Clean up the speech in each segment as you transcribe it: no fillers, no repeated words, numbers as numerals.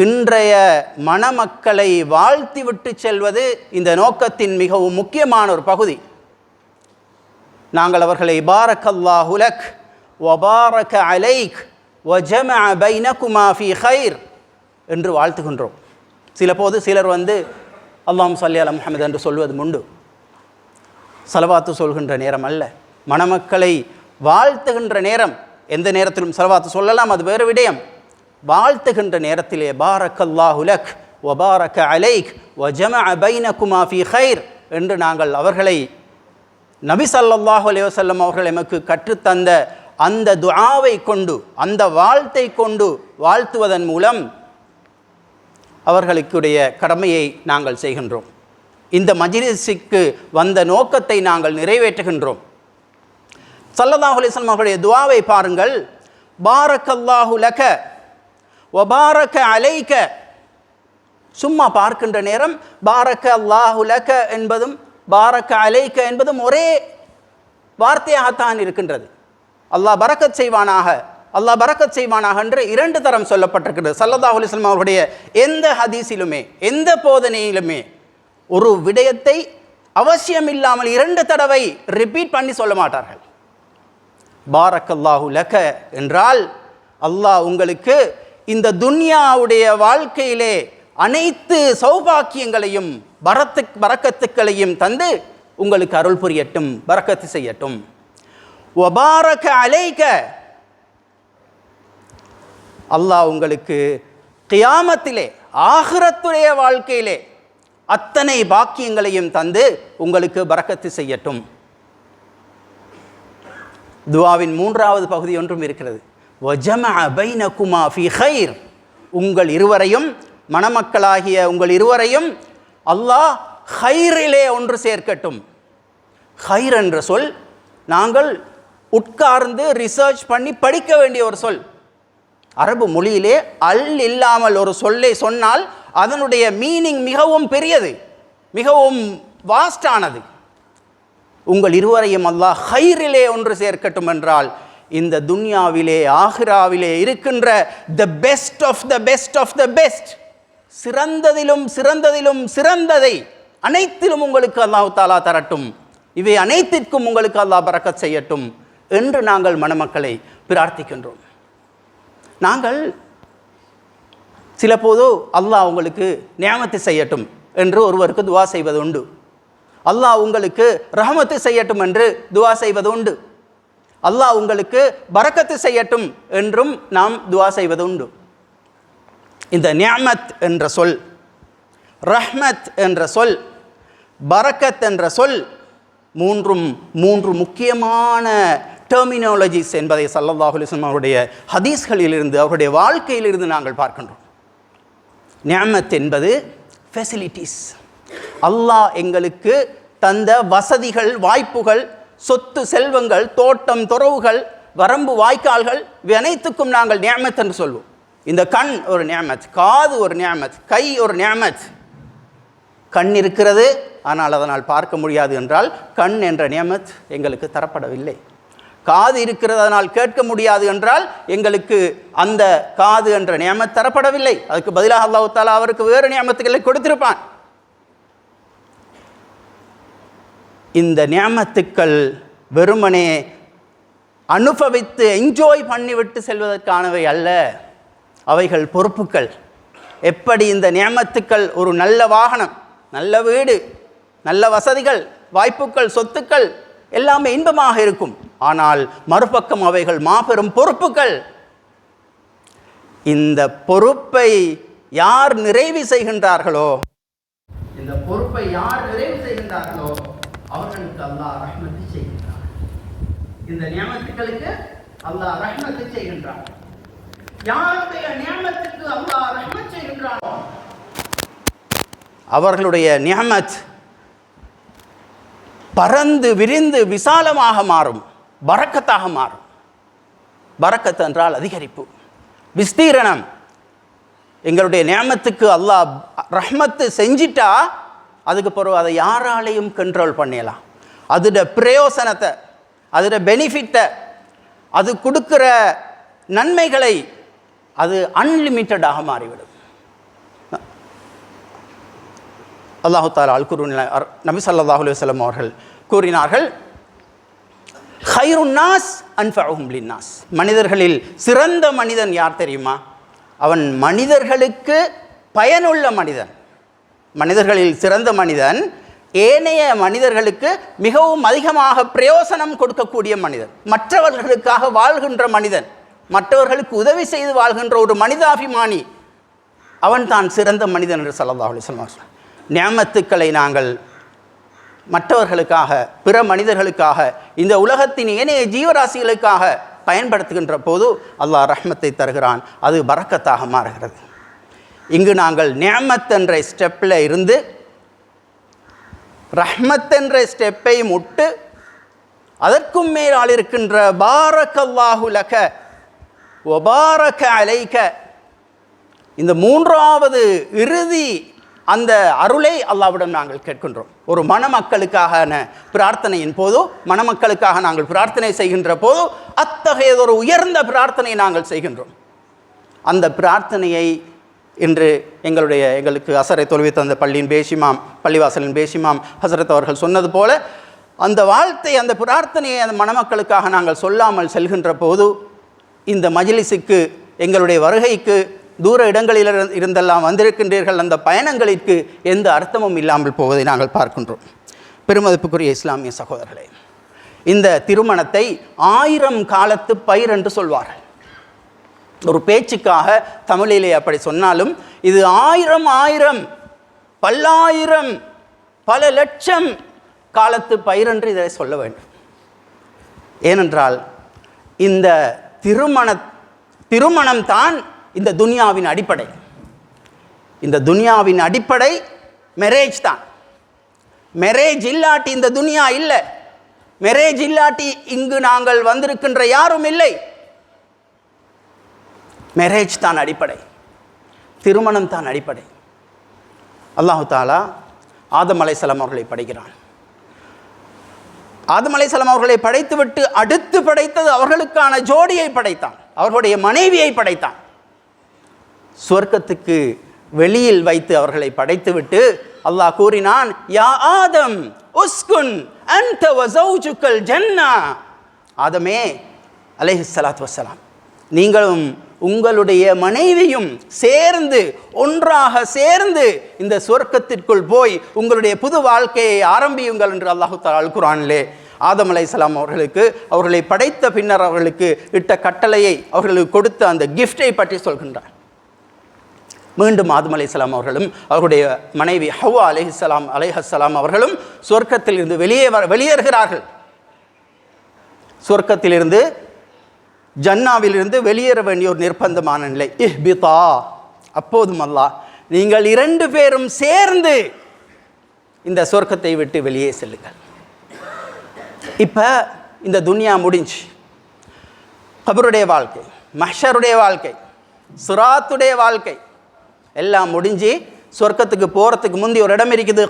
இன்றைய மணமக்களை வாழ்த்திவிட்டு செல்வது இந்த நோக்கத்தின் மிகவும் முக்கியமான ஒரு பகுதி. நாங்கள் அவர்களை பாரக்கல்லாஹு லக் வ பாரக அலைக் வ ஜமஅ பைனகுமா ஃபீ கைர் என்று வாழ்த்துகின்றோம். சிலர் அல்லாஹும்ம ஸல்லி அலா முஹம்மது என்று சொல்வது உண்டு. ஸலவாத்து சொல்கின்ற நேரம் அல்ல, மணமக்களை வாழ்த்துகின்ற நேரம். எந்த நேரத்திலும் ஸலவாத்து சொல்லலாம், அது வேறு விடயம். வாழ்த்துகின்ற நேரத்திலே பாரக்கல்லாஹு லக் வ பாரக அலைக் வ ஜமஅ பைனகுமா ஃபீ கைர் என்று நாங்கள் அவர்களை நபி ஸல்லல்லாஹு அலைஹி வஸல்லம் அவர்கள் எமக்கு கற்றுத்தந்த அந்த துஆவை கொண்டு, அந்த வாழ்த்தை கொண்டு வாழ்த்துவதன் மூலம் அவர்களுக்குடைய கடமையை நாங்கள் செய்கின்றோம். இந்த மஜ்லிஸுக்கு வந்த நோக்கத்தை நாங்கள் நிறைவேற்றுகின்றோம். ஸல்லல்லாஹு அலைஹி வஸல்லம் அவர்களுடைய துஆவை பாருங்கள். பாரக்கல்லாஹு லக வ பாரக அலைக. சும்மா பார்க்கின்ற நேரம் பாரக்க அல்லாஹு லக என்பதும் பாரக்க அலைக்க என்பதும் ஒரே வார்த்தையாகத்தான் இருக்கின்றது. அல்லாஹ் பரக்கத் செய்வானாக, அல்லாஹ் பரக்கத் செய்வானாக என்று 2 தரம் சொல்லப்பட்டிருக்கிறது. ஸல்லல்லாஹு அலைஹி வஸல்லம் அவருடைய எந்த ஹதீஸிலுமே எந்த போதனையிலுமே ஒரு விடயத்தை அவசியம் இல்லாமல் 2 தடவை ரிப்பீட் பண்ணி சொல்ல மாட்டார்கள். பாரக்கல்லாஹு லக என்றால் அல்லாஹ் உங்களுக்கு இந்த துன்யாவுடைய வாழ்க்கையிலே அனைத்து சௌபாக்கியங்களையும் பரக்கத்துக்களையும் தந்து உங்களுக்கு அருள் புரியட்டும், பரக்கத்து செய்யட்டும். வ பாரக அலைக, அல்லாஹ் உங்களுக்கு கியாமத்திலே ஆகிரத்துடைய வாழ்க்கையிலே அத்தனை பாக்கியங்களையும் தந்து உங்களுக்கு பரக்கத்து செய்யட்டும். துஆவின் 3வது பகுதி ஒன்றும் இருக்கிறது. வ ஜமஅ பைனகுமா ஃபீ கைர். உங்கள் இருவரையும், மணமக்களாகிய உங்கள் இருவரையும் அல்லாஹ் கைரிலே ஒன்று சேர்க்கட்டும். கைர் என்ற சொல் நாங்கள் உட்கார்ந்து ரிசர்ச் பண்ணி படிக்க வேண்டிய ஒரு சொல். அரபு மொழியிலே அல் இல்லாமல் ஒரு சொல்லை சொன்னால் அதனுடைய மீனிங் மிகவும் பெரியது, மிகவும் வாஸ்டானது. உங்கள் இருவரையும் அல்லாஹ் கைரிலே ஒன்று சேர்க்கட்டும் என்றால் இந்த துன்யாவிலே ஆகிராவிலே இருக்கின்ற the best of the best of the best, சிறந்ததிலும் சிறந்ததிலும் சிறந்ததை அனைத்திலும் உங்களுக்கு அல்லாஹ் தஆலா தரட்டும். இவை அனைத்திற்கும் உங்களுக்கு அல்லாஹ் பரக்கத் செய்யட்டும் என்று நாங்கள் மணமக்களை பிரார்த்திக்கின்றோம். நாங்கள் சில போது அல்லாஹ் உங்களுக்கு நியாமத்து செய்யட்டும் என்று ஒருவருக்கு துஆ செய்வது உண்டு. அல்லாஹ் உங்களுக்கு ரஹமத்து செய்யட்டும் என்று துஆ செய்வது உண்டு. அல்லாஹ் உங்களுக்கு பரக்கத்து செய்யட்டும் என்றும் நாம் துஆ செய்வது உண்டு. இந்த நிஅமத் என்ற சொல், ரஹ்மத் என்ற சொல், பரக்கத் என்ற சொல் மூன்று முக்கியமான டெர்மினாலஜிஸ் என்பதை ஸல்லல்லாஹு அலைஹி வஸல்லம் அவருடைய ஹதீஸ்களிலிருந்து, அவருடைய வாழ்க்கையிலிருந்து நாங்கள் பார்க்கின்றோம். நிஅமத் என்பது ஃபெசிலிட்டிஸ், அல்லாஹ் எங்களுக்கு தந்த வசதிகள், வாய்ப்புகள், சொத்து செல்வங்கள், தோட்டம் துறவுகள், வரம்பு வாய்க்கால்கள், இவை அனைத்துக்கும் நாங்கள் நிஅமத் என்று சொல்வோம். இந்த கண் ஒரு நிஅமத், காது ஒரு நிஅமத், கை ஒரு நிஅமத். கண் இருக்கிறது ஆனால் அதனால் பார்க்க முடியாது என்றால் கண் என்ற நிஅமத் எங்களுக்கு தரப்படவில்லை. காது இருக்கிறது அதனால் கேட்க முடியாது என்றால் எங்களுக்கு அந்த காது என்ற நிஅமத் தரப்படவில்லை. அதுக்கு பதிலாக அல்லாஹ் தஆலா அவருக்கு வேறு நிஅமத்துகளை கொடுத்திருப்பான். இந்த நிஅமத்துக்கள் வெறுமனே அனுபவித்து என்ஜாய் பண்ணிவிட்டு செல்வதற்கானவை அல்ல, அவைகள் பொறுப்புகள். எப்படி இந்த நிஅமத்துக்கள் ஒரு நல்ல வாகனம், நல்ல வீடு, நல்ல வசதிகள், வாய்ப்புகள், சொத்துக்கள் எல்லாமே இன்பமாக இருக்கும். ஆனால் மறுபக்கம் அவைகள் மாபெரும் பொறுப்புகள். இந்த பொறுப்பை யார் நிறைவு செய்கின்றார்களோ, இந்த பொறுப்பை யார் நிறைவு செய்கின்றார்களோ அவர்களுக்கு அல்லாஹ் ரஹ்மத்து செய்கின்றார். இந்த நியமத்துக்களுக்கு அல்லாஹ் ரஹ்மத்து செய்கின்றார். யாருடைய நியமத்துக்கு அல்லாஹ் ரஹ்மத் செய்கின்றானோ அவர்களுடைய நியமத் பரந்து விரிந்து விசாலமாக மாறும், பரக்கத்தாக மாறும். பரக்கத் என்றால் அதிகரிப்பு, விஸ்தீரணம். எங்களுடைய நியமத்துக்கு அல்லாஹ் ரஹ்மத்து செஞ்சிட்டா அதுக்கு பிறகு அதை யாராலையும் கண்ட்ரோல் பண்ணலாம். அதோட பிரயோசனத்தை, அதோட பெனிஃபிட்டை, அது கொடுக்குற நன்மைகளை அது அன்லிமிட்டடாக மாறிவிடும். அல்லாஹு தஆலா அல் குர்ஆனில் நபி ஸல்லல்லாஹு அலைஹி வஸல்லம் அவர்கள் கூறினார்கள், ஹைருன் நாஸ் அன்ஃபஉஹும் லின்னாஸ். மனிதர்களில் சிறந்த மனிதன் யார் தெரியுமா? அவன் மனிதர்களுக்கு பயனுள்ள மனிதன். மனிதர்களில் சிறந்த மனிதன் ஏனைய மனிதர்களுக்கு மிகவும் அதிகமாக பிரயோசனம் கொடுக்கக்கூடிய மனிதன், மற்றவர்களுக்காக வாழ்கின்ற மனிதன், மற்றவர்களுக்கு உதவி செய்து வாழ்கின்ற ஒரு மனிதாபிமானி, அவன் தான் சிறந்த மனிதன் என்று ஸல்லல்லாஹு அலைஹி வஸல்லம். நிஅமத்துக்களை நாங்கள் மற்றவர்களுக்காக, பிற மனிதர்களுக்காக, இந்த உலகத்தின் ஏனைய ஜீவராசிகளுக்காக பயன்படுத்துகின்ற போது அல்லாஹ் ரஹ்மத்தை தருகிறான், அது பரக்கத்தாக மாறுகிறது. இங்கு நாங்கள் நிஅமத் என்ற ஸ்டெப்பில் இருந்து ரஹ்மத் என்ற ஸ்டெப்பை முட்டு அதற்கும் மேலால் இருக்கின்ற பாரக்கல்லாஹு லக வ பாரக அலைக, இந்த மூன்றாவது இறுதி அந்த அருளை அல்லாஹ்விடம் நாங்கள் கேட்கின்றோம். ஒரு மணமக்களுக்கான பிரார்த்தனையின் போது, மணமக்களுக்காக நாங்கள் பிரார்த்தனை செய்கின்ற போது அத்தகையதொரு உயர்ந்த பிரார்த்தனை நாங்கள் செய்கின்றோம். அந்த பிரார்த்தனையை இன்று எங்களுக்கு அசரை தொழுவித்த அந்த பள்ளிவாசலின் பேசிமாம் ஹசரத் அவர்கள் சொன்னது போல, அந்த வாழ்த்தை, அந்த பிரார்த்தனையை அந்த மணமக்களுக்காக நாங்கள் சொல்லாமல் செல்கின்ற போது இந்த மஜ்லிஸுக்கு, எங்களுடைய வருகைக்கு தூர இடங்களில் இருந்தெல்லாம் வந்திருக்கின்றீர்கள், அந்த பயணங்களுக்கு எந்த அர்த்தமும் இல்லாமல் போவதை நாங்கள் பார்க்கின்றோம். பெருமதிப்புக்குரிய இஸ்லாமிய சகோதரர்களே, இந்த திருமணத்தை 1000 காலத்து பயிர் என்று சொல்வார்கள். ஒரு பேச்சுக்காக தமிழிலே அப்படி சொன்னாலும் இது 1000 பல்லாயிரம் பல லட்சம் காலத்து பயிர் என்று இதை சொல்ல வேண்டும். ஏனென்றால் இந்த திருமணம்தான் இந்த துனியாவின் அடிப்படை. இந்த துனியாவின் அடிப்படை மேரேஜ் தான். மேரேஜ் இல்லாட்டி இந்த துனியா இல்லை. மேரேஜ் இல்லாட்டி இங்கு நாங்கள் வந்திருக்கின்ற யாரும் இல்லை. மேரேஜ் தான் அடிப்படை, திருமணம் தான் அடிப்படை. அல்லாஹு தஆலா ஆதம் அலைஹிஸ்ஸலாம் அவர்களை படைக்கிறான். ஆதம் அலைஹிஸ்ஸலாம் அவர்களை படைத்துவிட்டு அடுத்து படைத்தது அவர்களுக்கான ஜோடியை படைத்தான், அவர்களுடைய மனைவியை படைத்தான். சொர்க்கத்துக்கு வெளியில் வைத்து அவர்களை படைத்துவிட்டு அல்லாஹ் கூறினான், யா ஆதம் உஸ்குன் அன்த வ ஸௌஜுக்கல் ஜன்னா. ஆதமே அலைஹிஸ்ஸலாத்து வஸ்ஸலாம், நீங்களும் உங்களுடைய மனைவியும் சேர்ந்து, ஒன்றாக சேர்ந்து இந்த சொர்க்கத்திற்குள் போய் உங்களுடைய புது வாழ்க்கையை ஆரம்பியுங்கள் என்று அல்லாஹு தஆலா அல் குர்ஆனிலே ஆதம் அலைஹிஸ்ஸலாம் அவர்களை படைத்த பின்னர் அவர்களுக்கு இட்ட கட்டளையை, அவர்களுக்கு கொடுத்த அந்த கிஃப்டை பற்றி சொல்கின்றார். மீண்டும் ஆதம் அலைஹிஸ்ஸலாம் அவர்களும் அவருடைய மனைவி ஹவ்வா அலைஹிஸ்ஸலாம் அவர்களும் சொர்க்கத்திலிருந்து வெளியேறுகிறார்கள். சொர்க்கத்திலிருந்து, ஜன்னாவிலிருந்து வெளியேற வேண்டிய ஒரு நிர்பந்தமான நிலை. இஹ்பிதா, அப்போதும் அல்லாஹ், நீங்கள் 2 பேரும் சேர்ந்து இந்த சொர்க்கத்தை விட்டு வெளியே செல்லுங்கள். இப்போ இந்த துனியா முடிஞ்சு, கபருடைய வாழ்க்கை, மஹ்ஷருடைய வாழ்க்கை, சிராத்துடைய வாழ்க்கை எல்லாம் முடிஞ்சு சொர்க்கத்துக்கு போகிறதுக்கு முந்தி ஒரு இடம் இருக்குது,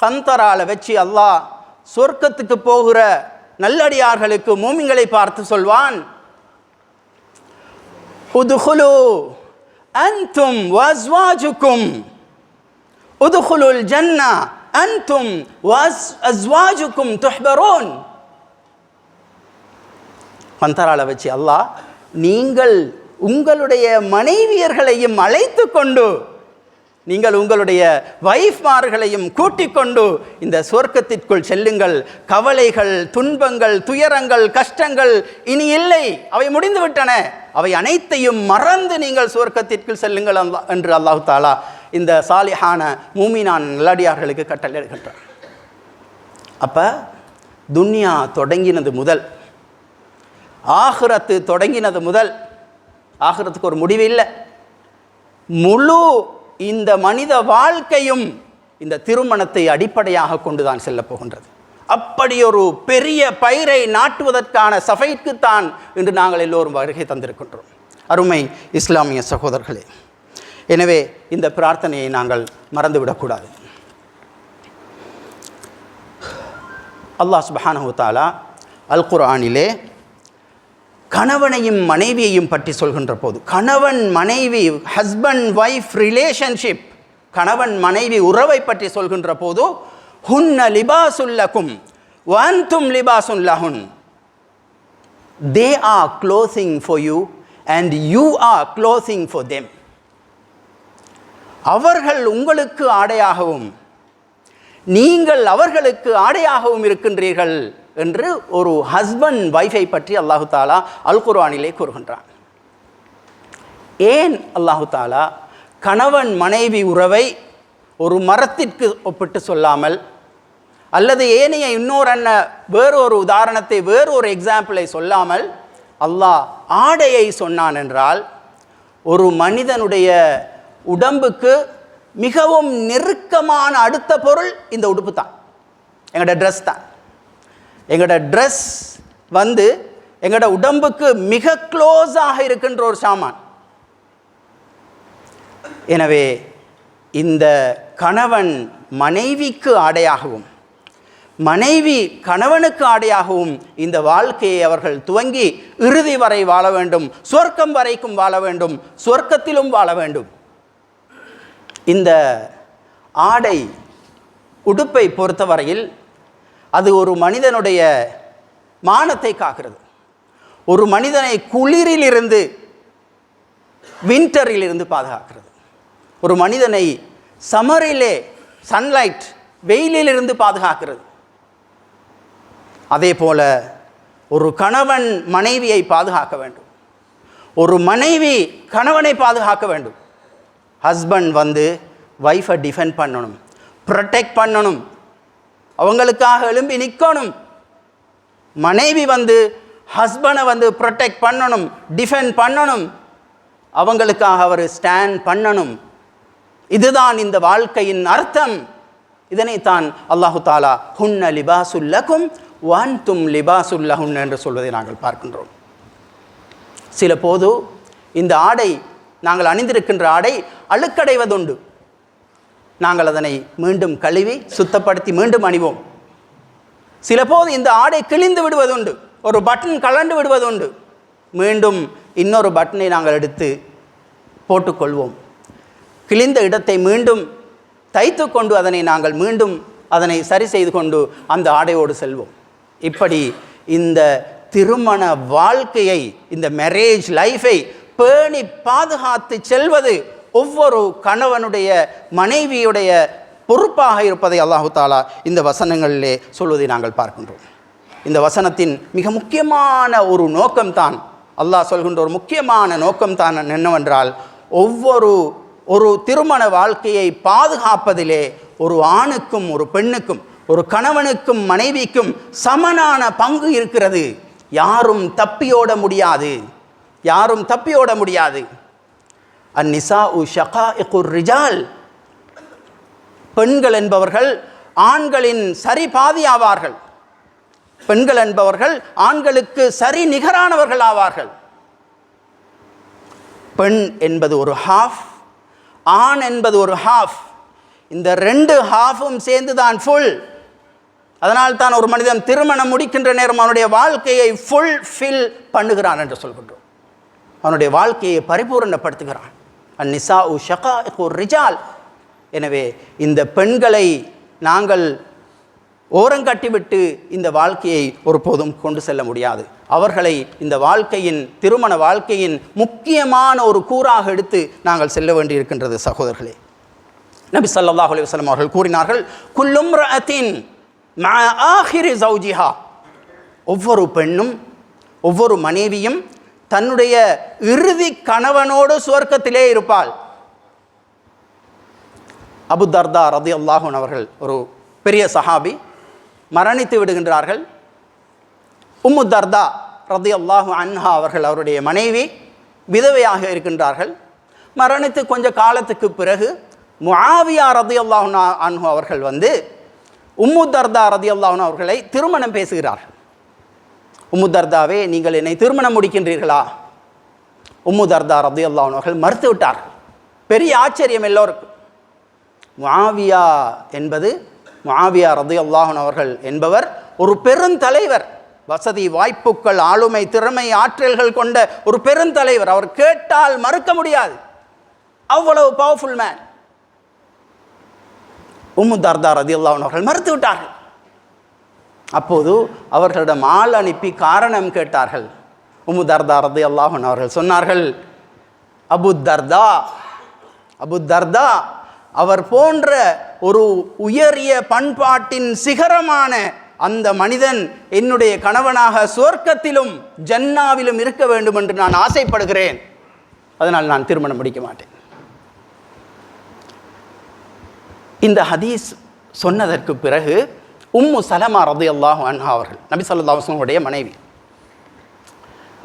கந்தராவில் வச்சு அல்லாஹ் சொர்க்கத்துக்கு போகிற நல்லடியார்களுக்கு, மூமின்களை பார்த்து சொல்வான், உதுகுலு அன்தும் வஸ்வாஜுக்கும், உதுகுலுல் ஜன்னா அன்தும் வஸ்வாஜுக்கும் துஹ்பரூன். கந்தராவில் வச்சு அல்லாஹ், நீங்கள் உங்களுடைய மனைவியர்களையும் அழைத்து கொண்டு, நீங்கள் உங்களுடைய வைஃப்மார்களையும் கூட்டிக் கொண்டு இந்த சொர்க்கத்திற்குள் செல்லுங்கள். கவலைகள், துன்பங்கள், துயரங்கள், கஷ்டங்கள் இனி இல்லை, அவை முடிந்துவிட்டன. அவை அனைத்தையும் மறந்து நீங்கள் சொர்க்கத்திற்குள் செல்லுங்கள் என்று அல்லாஹு தஆலா இந்த சாலிஹான மூமினான் நல்லடியார்களுக்கு கட்டளையிடுகின்றார். அப்போ துன்யா தொடங்கினது முதல், ஆகிரத்து தொடங்கினது முதல், ஆகிரத்துக்கு ஒரு முடிவு இல்லை. முழு இந்த மனித வாழ்க்கையும் இந்த திருமணத்தை அடிப்படையாக கொண்டுதான் செல்ல போகின்றது. அப்படி ஒரு பெரிய பயிரை நாட்டுவதற்கான சபைக்குத்தான் இன்று நாங்கள் எல்லோரும் வருகை தந்திருக்கின்றோம். அருமை இஸ்லாமிய சகோதரர்களே, எனவே இந்த பிரார்த்தனையை நாங்கள் மறந்துவிடக்கூடாது. அல்லாஹ் சுப்ஹானஹு வ தஆலா அல் குர்ஆனிலே கணவனையும் மனைவியையும் பற்றி சொல்கின்ற போது, கணவன் மனைவி, ஹஸ்பண்ட் ஒய்ஃப் ரிலேஷன்ஷிப் கணவன் மனைவி உறவை பற்றி சொல்கின்ற போது ஹுன்ன லிபாசுல்லகும் வஅன்தும் லிபாசுன் லஹுன். They are clothing for you and you are clothing for them. அவர்கள் உங்களுக்கு ஆடையாகவும் நீங்கள் அவர்களுக்கு ஆடையாகவும் இருக்கின்றீர்கள் என்று ஒரு ஹஸ்பண்ட் வைஃபை பற்றி அல்லாஹு தாலா அல் குர்ஆனிலே கூறுகின்றான். ஏன் அல்லாஹு தாலா கணவன் மனைவி உறவை ஒரு மரத்திற்கு ஒப்பிட்டு சொல்லாமல், அல்லது ஏனைய வேறொரு உதாரணத்தை வேறொரு எக்ஸாம்பிளை சொல்லாமல் அல்லாஹ் ஆடையை சொன்னான் என்றால், ஒரு மனிதனுடைய உடம்புக்கு மிகவும் நெருக்கமான அடுத்த பொருள் இந்த உடுப்பு தான், எங்களோட ட்ரெஸ் தான். எங்களோட ட்ரெஸ் எங்களோட உடம்புக்கு மிக க்ளோஸாக இருக்கின்ற ஒரு சாமான். எனவே இந்த கணவன் மனைவிக்கு ஆடையாகவும் மனைவி கணவனுக்கு ஆடையாகவும் இந்த வாழ்க்கையை அவர்கள் துவங்கி இறுதி வரை வாழ வேண்டும், சொர்க்கம் வரைக்கும் வாழ வேண்டும், சொர்க்கத்திலும் வாழ வேண்டும். இந்த ஆடை உடுப்பை பொறுத்தவரையில் அது ஒரு மனிதனுடைய மானத்தை காக்கிறது. ஒரு மனிதனை குளிரிலிருந்து வின்டரிலிருந்து பாதுகாக்கிறது. ஒரு மனிதனை சம்மரிலே சன்லைட் வெயிலிலிருந்து பாதுகாக்கிறது. அதே போல ஒரு கணவன் மனைவியை பாதுகாக்க வேண்டும், ஒரு மனைவி கணவனை பாதுகாக்க வேண்டும். ஹஸ்பண்ட் வைஃபை டிஃபெண்ட் பண்ணணும், ப்ரொடெக்ட் பண்ணணும், அவங்களுக்காக எழும்பி நிற்கணும். மனைவி ஹஸ்பண்டை ப்ரொடெக்ட் பண்ணணும், டிஃபெண்ட் பண்ணணும், அவங்களுக்காக அவர் ஸ்டாண்ட் பண்ணணும். இதுதான் இந்த வாழ்க்கையின் அர்த்தம். இதனைத்தான் அல்லாஹு தாலா ஹுன்ன லிபாசுல்லகும் வஅன்தும் லிபாசுல்லஹுன் என்று சொல்வதை நாங்கள் பார்க்கின்றோம். சில போது இந்த ஆடை, நாங்கள் அணிந்திருக்கின்ற ஆடை அழுக்கடைவதுண்டு. நாங்கள் அதனை மீண்டும் கழுவி சுத்தப்படுத்தி மீண்டும் அணிவோம். சில போது இந்த ஆடை கிழிந்து விடுவதுண்டு, ஒரு பட்டன் கலண்டு விடுவதுண்டு. மீண்டும் இன்னொரு பட்டனை நாங்கள் எடுத்து போட்டுக்கொள்வோம். கிழிந்த இடத்தை மீண்டும் தைத்து கொண்டு நாங்கள் மீண்டும் அதனை சரி செய்து கொண்டு அந்த ஆடையோடு செல்வோம். இப்படி இந்த திருமண வாழ்க்கையை, இந்த மேரேஜ் லைஃபை பேணி பாதுகாத்து செல்வது ஒவ்வொரு கணவனுடைய மனைவியுடைய பொறுப்பாக இருப்பதை அல்லாஹு தாலா இந்த வசனங்களிலே சொல்வதை நாங்கள் பார்க்கின்றோம். இந்த வசனத்தின் மிக முக்கியமான ஒரு நோக்கம்தான், அல்லாஹ் சொல்கின்ற ஒரு முக்கியமான நோக்கம்தான் என்னவென்றால், ஒரு திருமண வாழ்க்கையை பாதுகாப்பதிலே ஒரு ஆணுக்கும் ஒரு பெண்ணுக்கும், ஒரு கணவனுக்கும் மனைவிக்கும் சமனான பங்கு இருக்கிறது. யாரும் தப்பியோட முடியாது, யாரும் தப்பியோட முடியாது. அந்நிசாஉ ஷகாஇகுர் ரிஜால், பெண்கள் என்பவர்கள் ஆண்களின் சரி பாதி ஆவார்கள். பெண்கள் என்பவர்கள் ஆண்களுக்கு சரி நிகரானவர்கள் ஆவார்கள். பெண் என்பது ஒரு ஹாஃப், ஆண் என்பது ஒரு ஹாஃப். இந்த ரெண்டு ஹாஃபும் சேர்ந்து தான் ஃபுல். அதனால் தான் ஒரு மனிதன் திருமணம் முடிக்கின்ற நேரம் அவனுடைய வாழ்க்கையை ஃபுல்ஃபில் பண்ணுகிறான் என்று சொல்கின்றோம். அவனுடைய வாழ்க்கையை பரிபூர்ணப்படுத்துகிறான். அந்நிசாஉ ஷகாஇகுர் ரிஜால். எனவே இந்த பெண்களை நாங்கள் ஓரங்கட்டிவிட்டு இந்த வாழ்க்கையை ஒருபோதும் கொண்டு செல்ல முடியாது. அவர்களை இந்த வாழ்க்கையின், திருமண வாழ்க்கையின் முக்கியமான ஒரு கூறாக எடுத்து நாங்கள் செல்ல வேண்டியிருக்கின்றது. சகோதரர்களே, நபி ஸல்லல்லாஹு அலைஹி வஸல்லம் அவர்கள் கூறினார்கள், குல்லும்ரஅத்தின் மஅ ஆகிரி ஸௌஜிஹா, ஒவ்வொரு பெண்ணும் ஒவ்வொரு மனைவியும் தன்னுடைய இறுதி கணவனோடு சுவர்க்கத்திலே இருப்பாள். அபு தர்தா ரலியல்லாஹு அன்ஹு அவர்கள், ஒரு பெரிய சஹாபி, மரணித்து விடுகின்றார்கள். உம்மு தர்தா ரலியல்லாஹு அன்ஹா அவர்கள், அவருடைய மனைவி, விதவையாக இருக்கின்றார்கள். மரணித்து கொஞ்ச காலத்துக்கு பிறகு முஆவியா ரலியல்லாஹு அன்ஹு அவர்கள் உம்மு தர்தா ரலியல்லாஹு அன்ஹா அவர்களை திருமணம் பேசுகிறார்கள். உம்மு தர்தாவே, நீங்கள் என்னை திருமணம் முடிக்கின்றீர்களா? உம்மு தர்தா ரலியல்லாஹு அன்ஹு அவர்கள் மறுத்து விட்டார்கள். பெரிய ஆச்சரியம் எல்லோருக்கும். முஆவியா ரலியல்லாஹு அன்ஹு அவர்கள் என்பவர் ஒரு பெருந்தலைவர், வசதி வாய்ப்புகள், ஆளுமை, திறமை, ஆற்றல்கள் கொண்ட ஒரு பெருந்தலைவர். அவர் கேட்டால் மறுக்க முடியாது, அவ்வளவு பவர்ஃபுல் மேன். உம்மு தர்தா ரலியல்லாஹு அன்ஹா அவர்கள் மறுத்து விட்டார்கள். அப்போது அவர்களிடம் ஆள் அனுப்பி காரணம் கேட்டார்கள். உம்மு தர்தா ரலியல்லாஹு அன்ஹா அவர்கள் சொன்னார்கள், அபு தர்தா அவர் போன்ற ஒரு உயரிய பண்பாட்டின் சிகரமான அந்த மனிதன் என்னுடைய கணவனாக சுவர்க்கத்திலும் ஜன்னாவிலும் இருக்க வேண்டும் என்று நான் ஆசைப்படுகிறேன். அதனால் நான் திருமணம் முடிக்க மாட்டேன். இந்த ஹதீஸ் சொன்னதற்கு பிறகு உம்மு சலமா ரலியல்லாஹு அன்ஹா அவர்கள் நபி ஸல்லல்லாஹு அலைஹி வஸல்லம் உடைய மனைவி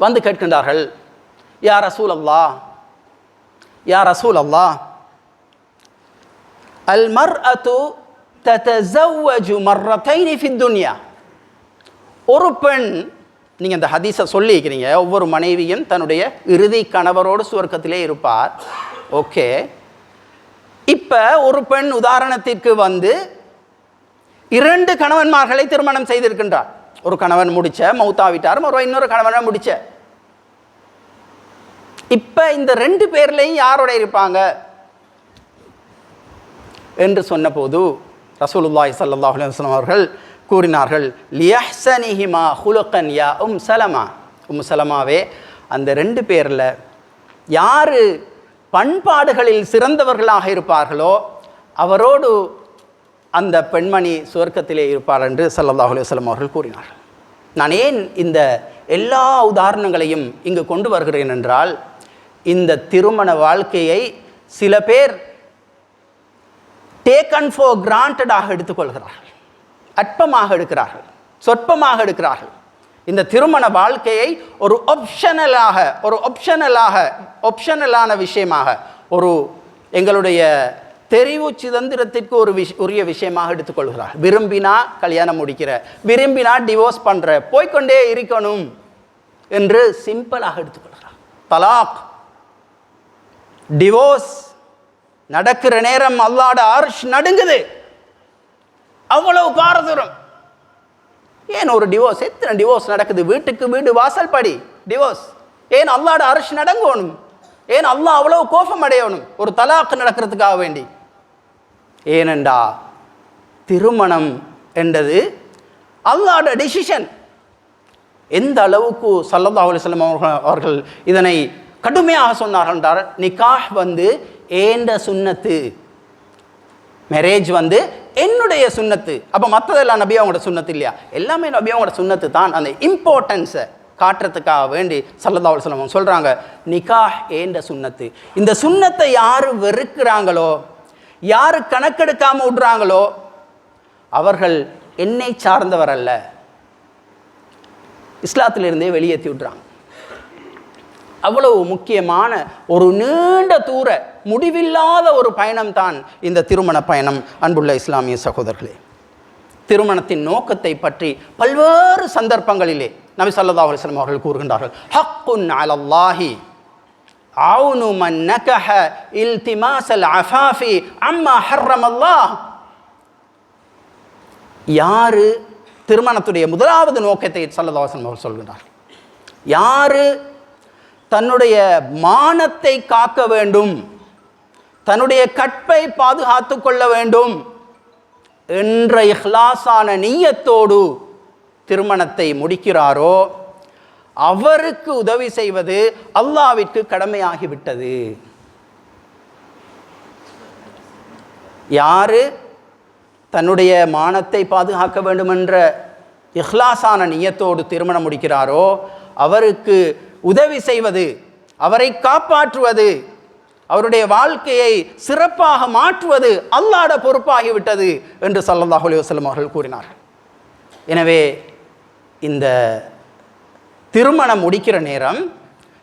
வந்து கேட்கின்றார்கள், யா ரசூல் அல்லாஹ் அல் மர்அத்து ததஸவ்வஜு மர்ரத்தைனி ஃபித் துன்யா. ஒரு பெண், நீங்கள் இந்த ஹதீஸை சொல்லிக்கிறீங்க, ஒவ்வொரு மனைவியும் தன்னுடைய இறுதி கணவரோடு சுவர்க்கத்திலே இருப்பார். ஓகே, இப்போ ஒரு பெண் உதாரணத்திற்கு வந்து 2 கணவன்மார்களை திருமணம் செய்திருக்கின்றார். ஒரு கணவன் முடிச்ச மௌத்தாவிட்டார், இன்னொரு கணவனை முடிச்ச. இப்போ இந்த 2 பேர்லையும் யாரோட இருப்பாங்க என்று சொன்னபோது ரசூலுல்லாஹி ஸல்லல்லாஹு அலைஹி வஸல்லம் அவர்கள் கூறினார்கள், லியஹ்ஸனிஹிமா ஹுலுகன் யா சலமாவே, அந்த 2 பேரில் யார் பண்பாடுகளில் சிறந்தவர்களாக இருப்பார்களோ அவரோடு அந்த பெண்மணி சுவர்க்கத்திலே இருப்பார் என்று ஸல்லல்லாஹு அலைஹி வஸல்லம் அவர்கள் கூறினார்கள். நான் ஏன் இந்த எல்லா உதாரணங்களையும் இங்கு கொண்டு வருகிறேன் என்றால், இந்த திருமண வாழ்க்கையை சில பேர் டேக்கன் ஃபார் கிராண்டடாக எடுத்துக்கொள்கிறார்கள், அற்பமாக எடுக்கிறார்கள், சொற்பமாக எடுக்கிறார்கள். இந்த திருமண வாழ்க்கையை ஒரு ஆப்ஷனலான விஷயமாக, ஒரு எங்களுடைய தெரிவு சுதந்திரத்திற்கு உரிய விஷயமாக எடுத்துக்கொள்கிறார். விரும்பினா கல்யாணம் முடிக்கிற, விரும்பினா டிவோர்ஸ் பண்ணுற, போய்கொண்டே இருக்கணும் என்று சிம்பிளாக எடுத்துக்கொள்கிறார். தலாக், டிவோர்ஸ் நடக்கிற நேரம் அல்லாஹ்வுடைய அர்ஷ் நடுங்குது. அவ்வளவு பாரதூரம். ஏன் ஒரு டிவோர்ஸ்? எத்தனை டிவோர்ஸ் நடக்குது? வீட்டுக்கு வீடு வாசல் படி டிவோர்ஸ். ஏன் அல்லாஹ்வுடைய அர்ஷ் நடங்கணும்? ஏன் அல்லாஹ் அவ்வளவு கோபம் அடையணும் ஒரு தலாக் நடக்கிறதுக்காக வேண்டி? ஏனென்றா திருமணம் என்றது அல்லாஹ்வுடைய டிசிஷன். எந்த அளவுக்கு ஸல்லல்லாஹு அலைஹி வஸல்லம் அவர்கள் இதனை கடுமையாக சொன்னார்கள் என்றால், நிக்காஹ் வந்து ஏண்ட சுன்னத்து, மேரேஜ் வந்து என்னுடைய சுன்னத்து. அப்போ மற்றதெல்லாம் நபி அவங்களோட சுன்னத்து இல்லையா? எல்லாமே நபி அவங்களோட சுன்னத்து தான். அந்த இம்பார்ட்டன்ஸை காட்டுறதுக்காக வேண்டி ஸல்லல்லாஹு அலைஹி வஸல்லம் சொல்கிறாங்க, நிக்காஹ் ஏண்ட சுன்னத்து. இந்த சுன்னத்தை யார் வெறுக்கிறாங்களோ, யார் கணக்கெடுக்காமல் விடுறாங்களோ அவர்கள் என்னை சார்ந்தவர் அல்ல, இஸ்லாத்திலிருந்தே வெளியேற்றி விடுறாங்க. அவ்வளவு முக்கியமான ஒரு நீண்ட தூர முடிவில்லாத ஒரு பயணம் தான் இந்த திருமண பயணம். அன்புள்ள இஸ்லாமிய சகோதரர்களே, திருமணத்தின் நோக்கத்தை பற்றி பல்வேறு சந்தர்ப்பங்களிலே நபி ஸல்லல்லாஹு அலைஹி வஸல்லம் அவர்கள் கூறுகின்றார்கள், ஹக்குன் அலல்லாஹி அவுனு மன் நகஹ இல்திமாஸல் அஃபாஃபி அம்மா ஹர்ரமல்லாஹ். யாரு திருமணத்துடைய முதலாவது நோக்கத்தை ஸல்லல்லாஹு அலைஹி வஸல்லம் அவர்கள் சொல்கின்றார்கள், யாரு தன்னுடைய மானத்தை காக்க வேண்டும், தன்னுடைய கற்பை பாதுகாத்து கொள்ள வேண்டும் என்ற இஹ்லாஸான நிய்யத்தோடு திருமணத்தை முடிக்கிறாரோ அவருக்கு உதவி செய்வது அல்லாஹ்விற்கு கடமையாகிவிட்டது. யாரு தன்னுடைய மானத்தை பாதுகாக்க வேண்டும் என்ற இஹ்லாஸான நிய்யத்தோடு திருமணம் முடிக்கிறாரோ அவருக்கு உதவி செய்வது, அவரை காப்பாற்றுவது, அவருடைய வாழ்க்கையை சிறப்பாக மாற்றுவது அல்லாஹ்வுடைய பொறுப்பாகிவிட்டது என்று ஸல்லல்லாஹு அலைஹி வஸல்லம் அவர்கள் கூறினார்கள். எனவே இந்த திருமணம் முடிக்கிற நேரம்,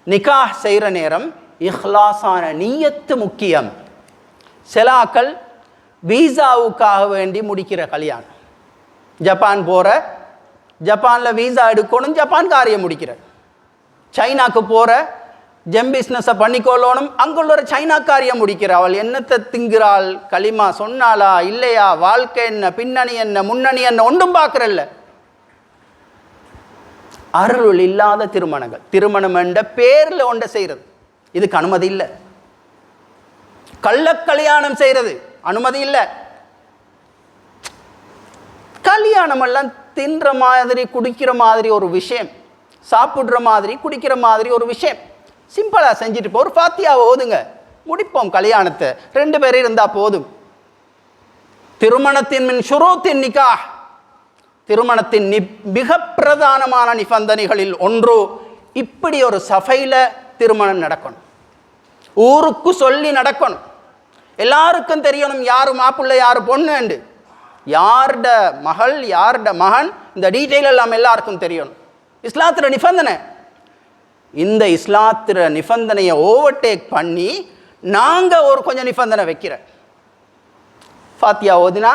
நிக்காஹ் செய்கிற நேரம் இஹ்லாஸான நிய்யத்து முக்கியம். சிலாக்கள் வீசாவுக்காக வேண்டி முடிக்கிற கல்யாணம், ஜப்பான் போகிற, ஜப்பானில் வீசா எடுக்கணும், ஜப்பான் காரியம் முடிக்கிற, சைனாக்கு போகிற, ஜெம் பிஸ்னஸை பண்ணிக்கொள்ளணும், அங்குள்ள ஒரு சைனா காரியம் முடிக்கிற. அவள் என்னத்தை திங்கிறாள், களிமா சொன்னாளா இல்லையா, வாழ்க்கை என்ன, பின்னணி என்ன, முன்னணி என்ன, ஒன்றும் பார்க்குறல்ல. அருள் இல்லாத திருமணங்கள், திருமணம் என்ற பேரில் ஒன்றை செய்கிறது, இதுக்கு அனுமதி இல்லை. கள்ள கல்யாணம் செய்கிறது அனுமதி இல்லை. கல்யாணமெல்லாம் தின்ற மாதிரி குடிக்கிற மாதிரி ஒரு விஷயம், சாப்பிட்ற மாதிரி குடிக்கிற மாதிரி ஒரு விஷயம். சிம்பிளாக செஞ்சுட்டு ஒரு ஃபாத்தியாவை ஓதுங்க, முடிப்போம் கல்யாணத்தை. 2 பேர் இருந்தால் போதும். திருமணத்தின் மின் ஷுரூத்தின் நிக்காஹ், திருமணத்தின் மிக பிரதானமான நிபந்தனைகளில் ஒன்று இப்படி ஒரு சபையில் திருமணம் நடக்கணும். ஊருக்கு சொல்லி நடக்கணும். எல்லாருக்கும் தெரியணும் யார் மாப்பிள்ளை யார் பொண்ணு, யார்ட மகள் யார்ட மகன், இந்த டீட்டெயில் எல்லாம் எல்லாருக்கும் தெரியணும். இஸ்லாத்திர நிபந்தனை. இந்த இஸ்லாத்திர நிபந்தனையை ஓவர்டேக் பண்ணி நாங்கள் ஒரு கொஞ்சம் நிபந்தனை வைக்கிறேன். ஃபாத்தியா ஓதினா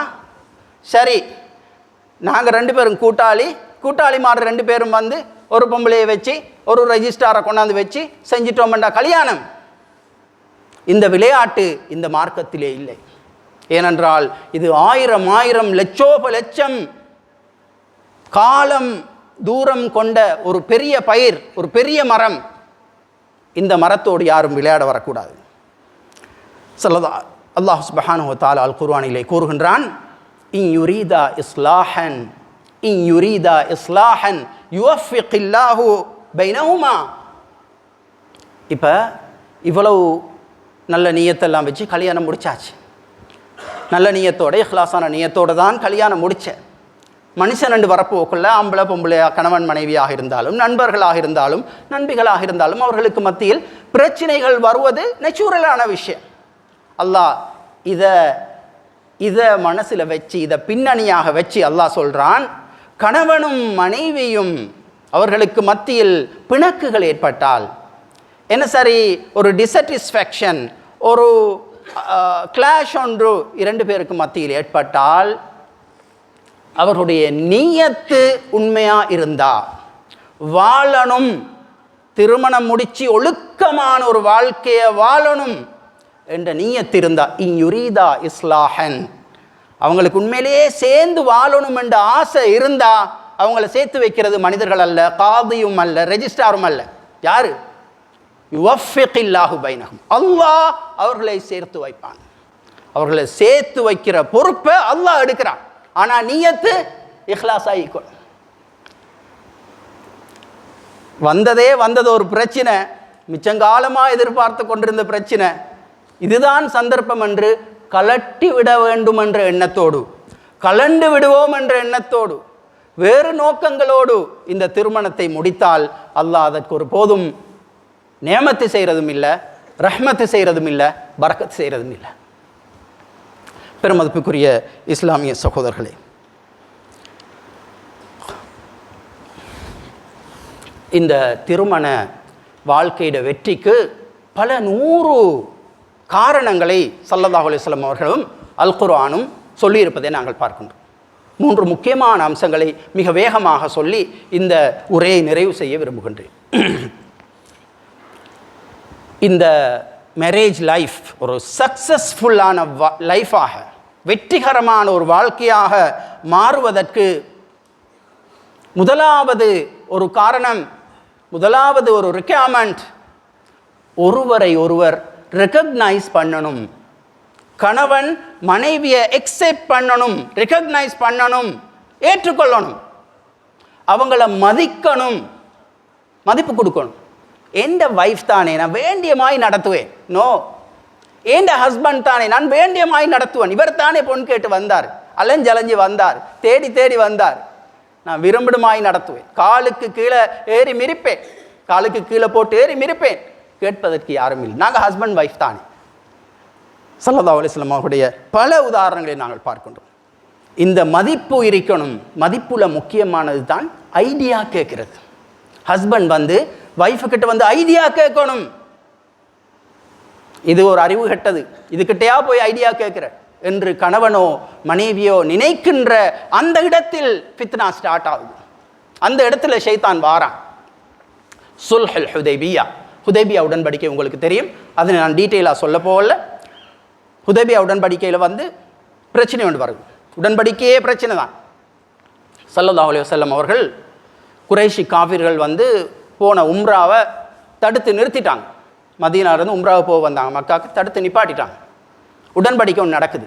சரி, நாங்கள் 2 பேரும் கூட்டாளிமார் 2 பேரும் வந்து ஒரு பொம்பளையை வச்சு ஒரு ரெஜிஸ்டாரை கொண்டாந்து வச்சு செஞ்சிட்டோம்டா கல்யாணம். இந்த விளையாட்டு இந்த மார்க்கத்திலே இல்லை. ஏனென்றால் இது 1000 லட்சம் காலம் தூரம் கொண்ட ஒரு பெரிய பயிர், ஒரு பெரிய மரம். இந்த மரத்தோடு யாரும் விளையாட வரக்கூடாது. அல்லாஹ் சுப்ஹானஹு வ தஆலா அல் குர்ஆனிலே கூறுகின்றான், இன் யுரீதா இஸ்லாஹன் யுவஃபிகில்லாஹு பைனஹுமா. இப்போ இவ்வளவு நல்ல நியத்தெல்லாம் வச்சு கல்யாணம் முடிச்சாச்சு. நல்ல நியத்தோட இஹ்லாஸான நியத்தோடு தான் கல்யாணம் முடித்தேன். மனுஷன் 2 வரப்போக்குள்ள ஆம்பளை பொம்பளையா கணவன் மனைவியாக இருந்தாலும் நண்பர்களாக இருந்தாலும் நண்பிகளாக இருந்தாலும் அவர்களுக்கு மத்தியில் பிரச்சனைகள் வருவது நேச்சுரலான விஷயம். அல்லாஹ் இதை மனசில் வச்சு இதை பின்னணியாக வச்சு அல்லாஹ் சொல்கிறான், கணவனும் மனைவியும் அவர்களுக்கு மத்தியில் பிணக்குகள் ஏற்பட்டால் என்ன சரி, ஒரு டிசட்டிஸ்ஃபேக்ஷன், ஒரு கிளாஷ் ஒன்று 2 பேருக்கு மத்தியில் ஏற்பட்டால் அவர்களுடைய நியத்து உண்மையாக இருந்தா வாழணும், திருமணம் முடித்து ஒழுக்கமான ஒரு வாழ்க்கையை வாழணும் என்ற நியத்து இருந்தா, இன்யுரீதா இஸ்லாஹன், அவங்களுக்கு உண்மையிலேயே சேர்ந்து வாழணும் என்ற ஆசை இருந்தா அவங்கள சேர்த்து வைக்கிறது மனிதர்கள் அல்ல, காதியும் அல்ல, ரெஜிஸ்டாரும் அல்ல. யாரு? யுவஃபிகில்லாஹு பைனஹும், அல்லாஹ் அவர்களை சேர்த்து வைப்பான். அவர்களை சேர்த்து வைக்கிற பொறுப்பை அல்லாஹ் எடுக்கிறான். ஆனால் நியத்து இஹ்லாஸா ஈக்குவல். வந்தது ஒரு பிரச்சனை, மிச்சங்காலமாக எதிர்பார்த்து கொண்டிருந்த பிரச்சனை, இதுதான் சந்தர்ப்பம் என்று கலட்டி விட வேண்டும் என்ற எண்ணத்தோடு, கலண்டு விடுவோம் என்ற எண்ணத்தோடு, வேறு நோக்கங்களோடு இந்த திருமணத்தை முடித்தால் அல்லாஹ் அதற்கு ஒரு போதும் நேமத்து செய்கிறதும் இல்லை, ரஹ்மத்து செய்கிறதும் இல்லை, பரக்கத்து செய்கிறதும் இல்லை. பெருமதிப்புக்குரிய இஸ்லாமிய சகோதரர்களே, இந்த திருமண வாழ்க்கையோட வெற்றிக்கு பல 100 காரணங்களை ஸல்லல்லாஹு அலைஹி வஸல்லம் அவர்களும் அல் குர்ஆனும் சொல்லியிருப்பதை நாங்கள் பார்க்கின்றோம். 3 முக்கியமான அம்சங்களை மிக வேகமாக சொல்லி இந்த உரையை நிறைவு செய்ய விரும்புகின்றேன். இந்த மேரேஜ் லைஃப் ஒரு சக்சஸ்ஃபுல்லான லைஃபாக, வெற்றிகரமான ஒரு வாழ்க்கையாக மாறுவதற்கு முதலாவது ஒரு காரணம், முதலாவது ஒரு ரிக்வயர்மெண்ட், ஒருவரை ஒருவர் ரெகக்னைஸ் பண்ணணும். கணவன் மனைவியை எக்ஸெப்ட் பண்ணணும், ரெகக்னைஸ் பண்ணணும், ஏற்றுக்கொள்ளணும், அவங்கள மதிக்கணும், மதிப்பு கொடுக்கணும். எந்த வைஃப் தானே நான் வேண்டியமாய் நடத்துவேன், நோ, எந்த ஹஸ்பண்ட் தானே நான் வேண்டியமாய் நடத்துவேன், இவர் தானே பொண்ணு கேட்டு வந்தார், அலைஞ்சலைஞ்சு வந்தார், தேடி தேடி வந்தார், நான் விரும்பிடுமாய் நடத்துவேன், காலுக்கு கீழே ஏறி மிரிப்பேன், காலுக்கு கீழே போட்டு ஏறி மிரிப்பேன், கேட்பதற்கு யாரும் இல்லை. நாங்கள் ஹஸ்பண்ட் வைஃப் தானே. ஸல்லல்லாஹு அலைஹி வஸல்லம் அவருடைய பல உதாரணங்களை நாங்கள் பார்க்கின்றோம். இந்த மதிப்பு இருக்கணும். மதிப்புல முக்கியமானது தான் ஐடியா கேட்கிறது. ஹஸ்பண்ட் வந்து வைஃபுக்கிட்ட வந்து ஐடியா கேட்கணும். இது ஒரு அறிவு கெட்டது, இதுகிட்டையா போய் ஐடியா கேட்கிற என்று கணவனோ மனைவியோ நினைக்கின்ற அந்த இடத்தில் ஃபித்னா ஸ்டார்ட் ஆகுது. அந்த இடத்துல ஷைத்தான் வாரான். சுல்ஹுல் ஹுதைபியா, ஹுதைபியா உடன்படிக்கை உங்களுக்கு தெரியும், அதை நான் டீட்டெயிலாக சொல்ல போகல. ஹுதைபியா உடன்படிக்கையில் வந்து பிரச்சனை ஒன்று வருது. உடன்படிக்கையே பிரச்சனை தான். ஸல்லல்லாஹு அலைஹி வஸல்லம் அவர்கள் குறைஷி காஃபிர்கள் வந்து போன உம்ராவை தடுத்து நிறுத்திட்டாங்க. மதீனாவிலிருந்து உம்ராவை போக வந்தாங்க, மக்காவுக்கு தடுத்து நிப்பாட்டிட்டாங்க. உடன்படிக்கை ஒன்று நடக்குது.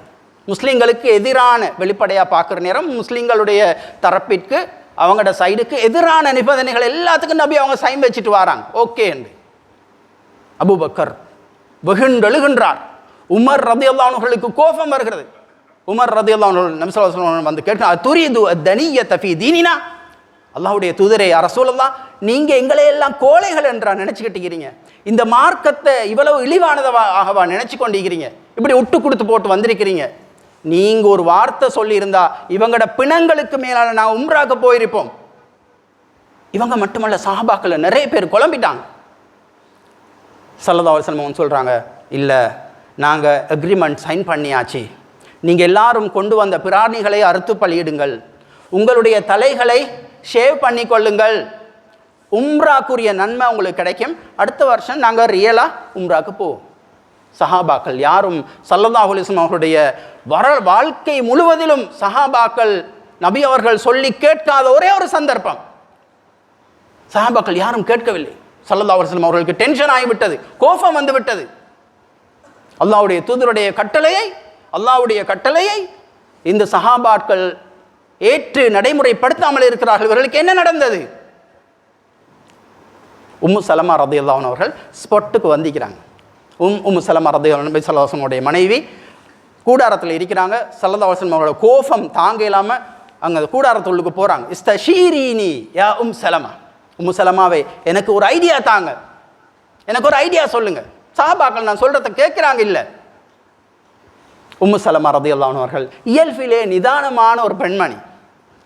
முஸ்லீம்களுக்கு எதிரான வெளிப்படையாக பார்க்குற நேரம் முஸ்லீம்களுடைய தரப்பிற்கு அவங்களோட சைடுக்கு எதிரான நிபந்தனைகள் எல்லாத்துக்கும் நபி அவங்க சைன் வச்சுட்டு வராங்க. ஓகே என்று அபூபக்கர் வெகுண்டெழுகின்றார். உமர் ரலியல்லாஹு அன்ஹுவுக்கு கோபம் வருகிறது. உமர் ரலியல்லாஹு அன்ஹு நபி ஸல்லல்லாஹு அலைஹி வஸல்லம் வந்து கேட்டார், துரீது அத்-தனிய்யத ஃபீ தீனினா, அல்லாஹ்வுடைய தூதரே யா ரசூலல்லாஹ், நீங்கள் எங்களை எல்லாம் கோழைகள் என்றா நினச்சிக்கிட்டீங்க? இந்த மார்க்கத்தை இவ்வளவு இழிவானதாகவா நினச்சி கொண்டிருக்கிறீங்க? இப்படி விட்டு கொடுத்து போட்டு வந்திருக்கிறீங்க. நீங்கள் ஒரு வார்த்தை சொல்லியிருந்தா இவங்களோட பிணங்களுக்கு மேலான நான் உம்ராக்கு போயிருப்போம். இவங்க மட்டுமல்ல, சஹாபாக்கள் நிறைய பேர் குழம்பிட்டாங்க. ஸல்லல்லாஹு அலைஹி வஸல்லம் சொல்கிறாங்க, இல்லை நாங்கள் அக்ரிமெண்ட் சைன் பண்ணியாச்சு, நீங்கள் எல்லாரும் கொண்டு வந்த பிராணிகளை அறுத்து பலியிடுங்கள், உங்களுடைய தலைகளை ஷேவ் பண்ணி கொள்ளுங்கள், உம்ராக்குரிய நன்மை உங்களுக்கு கிடைக்கும், அடுத்த வருஷம் நாங்கள் ரியலாக உம்ராக்கு போவோம். சஹாபாக்கள் யாரும் ஸல்லல்லாஹு அலைஹி வஸல்லம் அவர்களுடைய வாழ்க்கை முழுவதிலும் சஹாபாக்கள் நபி அவர்கள் சொல்லி கேட்காத ஒரே ஒரு சந்தர்ப்பம், சஹாபாக்கள் யாரும் கேட்கவில்லை. ஸல்லல்லாஹு அலைஹி வஸல்லம் அவர்களுக்கு டென்ஷன் ஆகிவிட்டது, கோபம் வந்து விட்டது. அல்லாஹ்வுடைய தூதருடைய கட்டளையை இந்த சஹாபாக்கள் ஏற்று நடைமுறைப்படுத்தாமல் இருக்கிறார்கள். இவர்களுக்கு என்ன நடந்தது? உம்மு சலமா ரலியல்லாஹு அன்ஹா அவர்கள் ஸ்பாட்டுக்கு வந்திக்கிறாங்க. உம்மு சலமா ரலியல்லாஹு அன்ஹா ஸல்லல்லாஹு அலைஹி வஸல்லம் மனைவி கூடாரத்தில் இருக்கிறாங்க. ஸல்லல்லாஹு அலைஹி வஸல்லம் அவங்களோட கோபம் தாங்க இல்லாமல் அங்கே கூடாரத்துள்ளுக்கு போகிறாங்க. இஸ்தஷீரினி யா சலமா, உம்மு சலமாவை எனக்கு ஒரு ஐடியா தாங்க, எனக்கு ஒரு ஐடியா சொல்லுங்க. சஹாபாக்கள் நான் சொல்கிறத கேட்குறாங்க. இல்லை, உம்மு சலமா ரலியல்லாஹு அன்ஹா அவர்கள் இயல்பிலே நிதானமான ஒரு பெண்மணி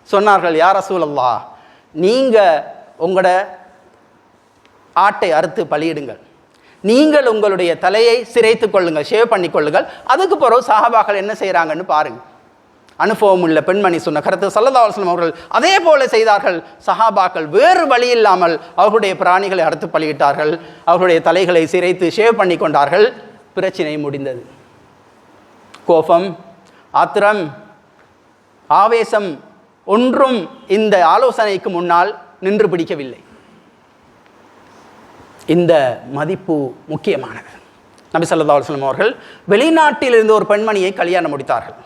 சொன்னார்கள், யா ரசூலல்லாஹ், நீங்கள் உங்களோட ஆட்டை அறுத்து பலியிடுங்கள், நீங்கள் உங்களுடைய தலையை சிரைத்து கொள்ளுங்கள், ஷேவ் பண்ணி கொள்ளுங்கள், அதுக்கு பிறகு சஹாபாக்கள் என்ன செய்கிறாங்கன்னு பாருங்கள். அனுபவம் உள்ள பெண்மணி சொன்ன கருத்து ஸல்லல்லாஹு அலைஹி வஸல்லம் அவர்கள் அதே போல செய்தார்கள். சஹாபாக்கள் வேறு வழி இல்லாமல் அவர்களுடைய பிராணிகளை அறுத்து பலியிட்டார்கள், அவர்களுடைய தலைகளை சிரைத்து ஷேவ் பண்ணி கொண்டார்கள். பிரச்சனை முடிந்தது. கோபம், ஆத்திரம், ஆவேசம் ஒன்றும் இந்த ஆலோசனைக்கு முன்னால் நின்று பிடிக்கவில்லை. இந்த மதிப்பு முக்கியமானது. நபி ஸல்லல்லாஹு அலைஹி வஸல்லம் அவர்கள் வெளிநாட்டிலிருந்து ஒரு பெண்மணியை கல்யாணம் முடித்தார்கள்.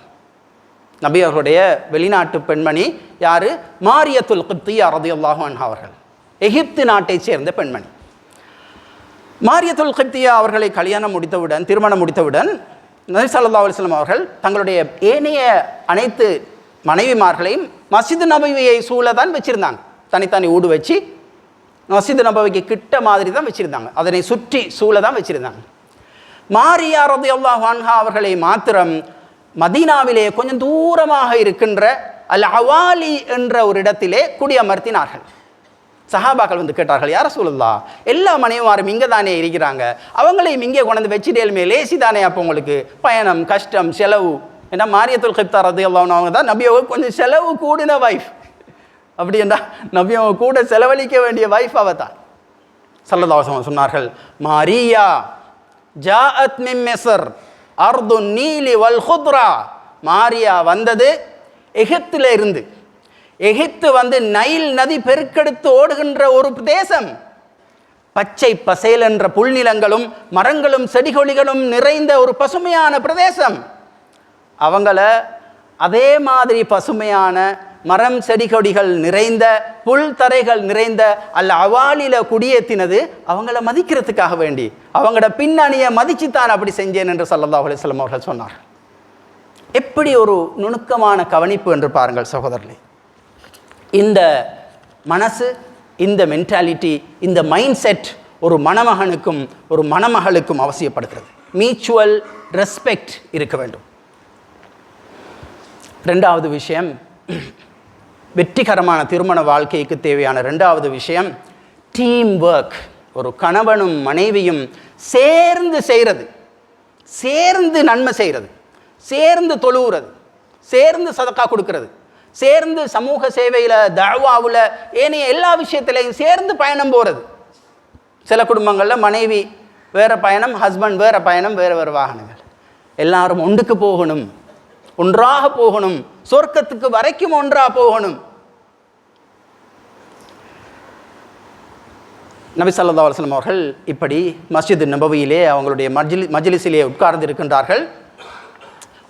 நபி அவர்களுடைய வெளிநாட்டு பெண்மணி யார்? மாரியத்துல் கிப்தியா ரலியல்லாஹு அன்ஹா அவர்கள், எகிப்து நாட்டைச் சேர்ந்த பெண்மணி. மாரியத்துல் கிப்தியா அவர்களை திருமணம் முடித்தவுடன் நபி ஸல்லல்லாஹு அலைஹி வஸல்லம் அவர்கள் தங்களுடைய ஏனைய அனைத்து மனைவிமார்களையும் மஸ்ஜித் நபவியை சூழ தான் வச்சுருந்தாங்க. தனித்தனி ஊடு வச்சு மஸ்ஜித் நபவிக்கு கிட்ட மாதிரி தான் வச்சுருந்தாங்க, அதனை சுற்றி சூழ தான் வச்சுருந்தாங்க. மாரியா ரலியல்லாஹு அன்ஹா அவர்களை மாத்திரம் மதீனாவிலே கொஞ்சம் தூரமாக இருக்கின்ற அல் அவாலி என்ற ஒரு இடத்திலே குடியமர்த்தினார்கள். சஹாபாக்கள் வந்து கேட்டார்கள், யா ரசூலுல்லாஹ், எல்லா மனைவிமாரும் இங்கே தானே இருக்கிறாங்க, அவங்களையும் இங்கே கொண்டு வச்சுட்டேலுமே லேசி தானே, அப்போ உங்களுக்கு பயணம் கஷ்டம் செலவு. ஏன்னா மாரியத்துல் கிப்தியா ரலியல்லாஹு அன்ஹா அவங்க தான் நபி அவங்க கொஞ்சம் செலவு கூடின வைஃப். அப்படி என்றால் நபி அவங்க கூட செலவழிக்க வேண்டிய வைஃப் அவ தான். ஸல்லல்லாஹு அலைஹி வஸல்லம் சொன்னார்கள், மாரியா ஜாஅத் மின் மிஸ்ர் அர்து நீலி வல் குத்ரா, மாரியா வந்தது எகிப்தில் இருந்து. எகிப்து வந்து நைல் நதி பெருக்கெடுத்து ஓடுகின்ற ஒரு பிரதேசம், பச்சை பசேல் என்ற புல்நிலங்களும் மரங்களும் செடிகொடிகளும் நிறைந்த ஒரு பசுமையான பிரதேசம். அவங்கள அதே மாதிரி பசுமையான மரம் செடிகொடிகள் நிறைந்த புல் தரைகள் நிறைந்த அல்ல அவாலில குடியேற்றினது அவங்கள மதிக்கிறதுக்காக வேண்டி, அவங்களோட பின்னணியை மதிச்சுத்தான் அப்படி செஞ்சேன் என்று ஸல்லல்லாஹு அலைஹி வஸல்லம் அவர்கள் சொன்னார். எப்படி ஒரு நுணுக்கமான கவனிப்பு என்று பாருங்கள் சகோதரர்களே. இந்த மனசு, இந்த மென்டாலிட்டி, இந்த மைண்ட் செட் ஒரு மணமகனுக்கும் ஒரு மணமகளுக்கும் அவசியப்படுகிறது. மியூச்சுவல் ரெஸ்பெக்ட் இருக்க வேண்டும். ரெண்டாவது விஷயம், வெற்றிகரமான திருமண வாழ்க்கைக்கு தேவையான ரெண்டாவது விஷயம் டீம் ஒர்க். ஒரு கணவனும் மனைவியும் சேர்ந்து செய்கிறது, சேர்ந்து நன்மை செய்கிறது, சேர்ந்து தொழுகிறது, சேர்ந்து சதக்கா கொடுக்கறது, சேர்ந்து சமூக சேவையில் தஅவாவில் ஏனைய எல்லா விஷயத்திலையும் சேர்ந்து பயணம் போகிறது. சில குடும்பங்களில் மனைவி வேறு பயணம், ஹஸ்பண்ட் வேறு பயணம், வேறு வேறு வாகனங்கள். எல்லாரும் ஒன்றுக்கு போகணும், ஒன்றாக போகணும், சொர்க்கத்துக்கு வரைக்கும் ஒன்றாக போகணும். நபி ஸல்லல்லாஹு அலைஹி வஸல்லம் அவர்கள் இப்படி மஸ்ஜித் நபவியிலே அவங்களுடைய மஜ்லிஸிலே உட்கார்ந்து இருக்கின்றார்கள்.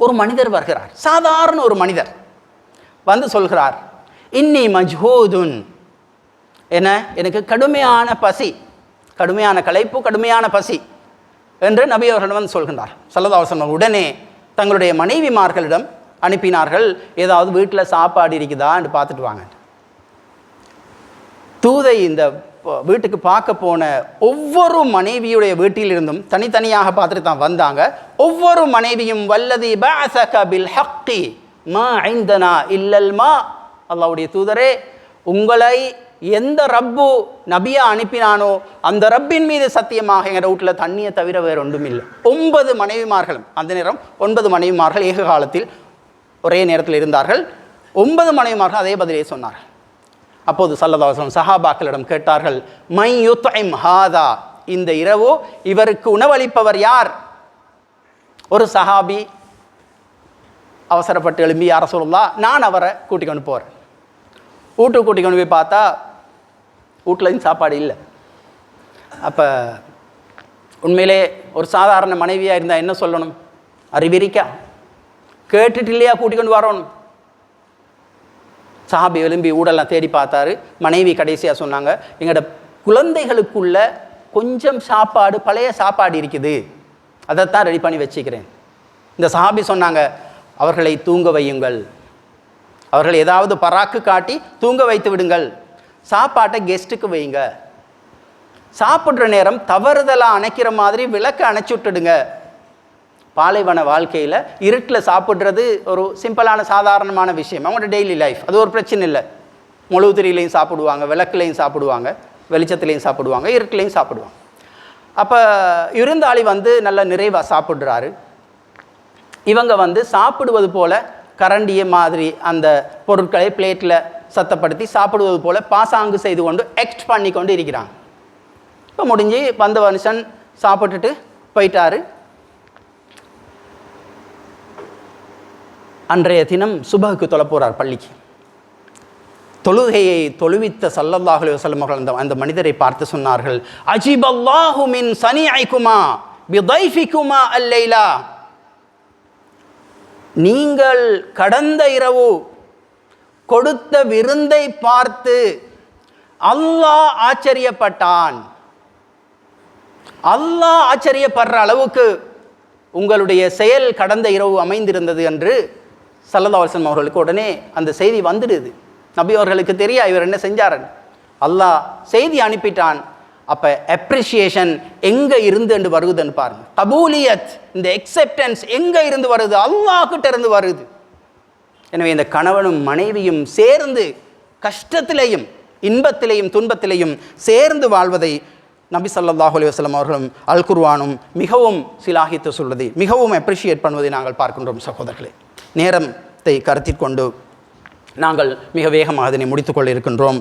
ஒரு மனிதர் வருகிறார், சாதாரண ஒரு மனிதர் வந்து சொல்கிறார், இன்னி மஜ்ஹூதுன், எனக்கு கடுமையான பசி, கடுமையான களைப்பு, கடுமையான பசி என்று நபி அவர்கள் வந்து சொல்கின்றார். ஸல்லல்லாஹு அலைஹி வஸல்லம் உடனே தங்களுடைய மனைவிமார்களிடம் அனுப்பினார்கள், ஏதாவது வீட்டில் சாப்பாடு இருக்குதா என்று பார்த்துட்டு வாங்க. தூதை இந்த வீட்டுக்கு பார்க்க போன ஒவ்வொரு மனைவியுடைய வீட்டிலிருந்தும் தனித்தனியாக பார்த்துட்டு தான் வந்தாங்க. ஒவ்வொரு மனைவியும் வல்லதி பஅஸக பில் ஹக்கி மா இந்தனா இல்லல் மா, அல்லாஹ்வுடைய தூதரே, உங்களை எந்த ரப்பு நபியா அனுப்பினானோ அந்த ரப்பின் மீது சத்தியமாக எங்கள் வீட்டில் தண்ணியை தவிர வேறு ஒன்றும் இல்லை. 9 மனைவிமார்களும், அந்த நேரம் 9 மனைவிமார்கள் ஏக காலத்தில் ஒரே நேரத்தில் இருந்தார்கள். 9 மனைவிமார்கள் அதே பதிலே சொன்னார்கள். அப்போது ஸல்லல்லாஹு அலைஹி வஸல்லம் சஹாபாக்களிடம் கேட்டார்கள், மை யுத்இம் ஹாதா, இந்த இரவு இவருக்கு உணவளிப்பவர் யார்? ஒரு சஹாபி அவசரப்பட்டு எழும்பி, யா ரசூலுல்லாஹ், நான் அவரை கூட்டிக் கொண்டு போகிறேன். வீட்டுக்கு கூட்டிக் கொண்டு போய் பார்த்தா வீட்டிலையும் சாப்பாடு இல்லை. அப்போ உண்மையிலே ஒரு சாதாரண மனைவியாக இருந்தால் என்ன சொல்லணும்? அறிவிரிக்கா கேட்டுட்டு இல்லையா கூட்டிக் கொண்டு வரணும். சஹாபி எலும்பி ஊடெல்லாம் தேடி பார்த்தாரு. மனைவி கடைசியாக சொன்னாங்க, எங்களோட குழந்தைகளுக்குள்ள கொஞ்சம் சாப்பாடு, பழைய சாப்பாடு இருக்குது, அதைத்தான் ரெடி பண்ணி வச்சுக்கிறேன். இந்த சஹாபி சொன்னாங்க, அவர்களை தூங்க வையுங்கள், அவர்கள் ஏதாவது பராக்கு காட்டி தூங்க வைத்து விடுங்கள், சாப்பாட்டை கெஸ்ட்டுக்கு வைங்க, சாப்பிட்ற நேரம் தவறுதலாக அணைக்கிற மாதிரி விளக்க அணைச்சி விட்டுடுங்க. பாலைவன வாழ்க்கையில் இருட்டில் சாப்பிட்றது ஒரு சிம்பிளான சாதாரணமான விஷயம், அவங்களோட டெய்லி லைஃப், அது ஒரு பிரச்சனை இல்லை. முழுத்திரிலையும் சாப்பிடுவாங்க, விளக்குலையும் சாப்பிடுவாங்க, வெளிச்சத்துலேயும் சாப்பிடுவாங்க, இருட்டிலையும் சாப்பிடுவாங்க. அப்போ விருந்தாளி வந்து நல்ல நிறைவாக சாப்பிட்றாரு. இவங்க வந்து சாப்பிடுவது போல் கரண்டிய மாதிரி அந்த பொருட்களை பிளேட்டில் சத்தப்படுத்தி சாப்பிடுவது போல் பாசாங்கு செய்து கொண்டு எக்ஸ்ட் பண்ணி கொண்டு இருக்கிறாங்க. இப்போ முடிஞ்சு வந்த மனுஷன் சாப்பிட்டுட்டு போயிட்டாரு. அன்றைய தினம் சுபஹுக்கு தொழ போகிறார் பள்ளிக்கு. தொழுகையை தொழுவித்த ஸல்லல்லாஹு அலைஹி வஸல்லம் அவர்கள் அந்த மனிதரை பார்த்து சொன்னார்கள், அஜிபல்லாஹு மின் சனிஐகுமா பிதைஃபிகுமா அல்லைலா, நீங்கள் கடந்த இரவு கொடுத்த விருந்தை பார்த்து அல்லாஹ் ஆச்சரியப்பட்டான். அல்லாஹ் ஆச்சரியப்படுற அளவுக்கு உங்களுடைய செயல் கடந்த இரவு அமைந்திருந்தது என்று ஸல்லல்லாஹு அலைஹி வஸல்லம் அவர்களுக்கு உடனே அந்த செய்தி வந்துடுது. நபி அவர்களுக்கு தெரியா இவர் என்ன செஞ்சாரன். அல்லாஹ் செய்தி அனுப்பிட்டான். அப்போ அப்ரிஷியேஷன் எங்கே இருந்து என்று வருதுன்னு பாருங்க. கபூலியத், இந்த எக்ஸெப்டன்ஸ் எங்கே இருந்து வருது? அல்லாஹ் கிட்ட இருந்து வருது. எனவே இந்த கணவனும் மனைவியும் சேர்ந்து கஷ்டத்திலேயும் இன்பத்திலேயும் துன்பத்திலேயும் சேர்ந்து வாழ்வதை நபி ஸல்லல்லாஹு அலைஹி வஸல்லம் அவர்களும் அல் குர்ஆனும் மிகவும் சிலாகித்து சொல்வதை, மிகவும் அப்ரிஷியேட் பண்ணுவதை நாங்கள் பார்க்கின்றோம். சகோதரர்களே, நேரத்தை கருத்தில் கொண்டு நாங்கள் மிக வேகமாக அதனை முடித்துக்கொள்ள இருக்கின்றோம்.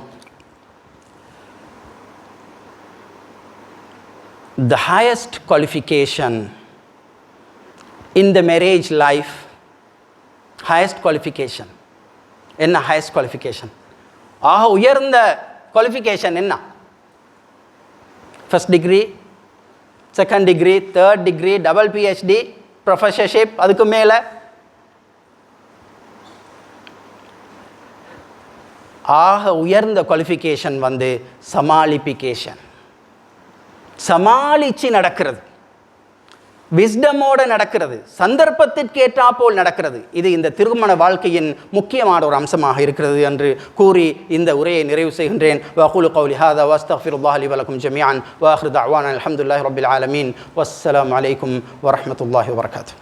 The highest qualification in the marriage life, highest qualification என்ன? highest qualification ஆக உயர்ந்த qualification என்ன? First degree, second degree, third degree, double PhD, professorship, அதுக்கு மேலே ஆக உயர்ந்த குவாலிஃபிகேஷன் வந்து சமாளிபிகேஷன், சமாளித்து நடக்கிறது, விஸ்டமோடு நடக்கிறது, சந்தர்ப்பத்திற்கு ஏற்றாப்போல் நடக்கிறது. இது இந்த திருமண வாழ்க்கையின் முக்கியமான ஒரு அம்சமாக இருக்கிறது என்று கூறி இந்த உரையை நிறைவு செய்கின்றேன். வஅகூலு கௌலி ஹாதா வஅஸ்தக்ஃபிருல்லாஹ லி வலக்கும் ஜமீஅன் வ ஆখিরு தஅவானா அல்ஹம்துலில்லாஹி ரப்பில் ஆலமீன். வஸ்ஸலாமு அலைக்கும் வரஹ்மத்துல்லாஹி வபரகாத்துஹு.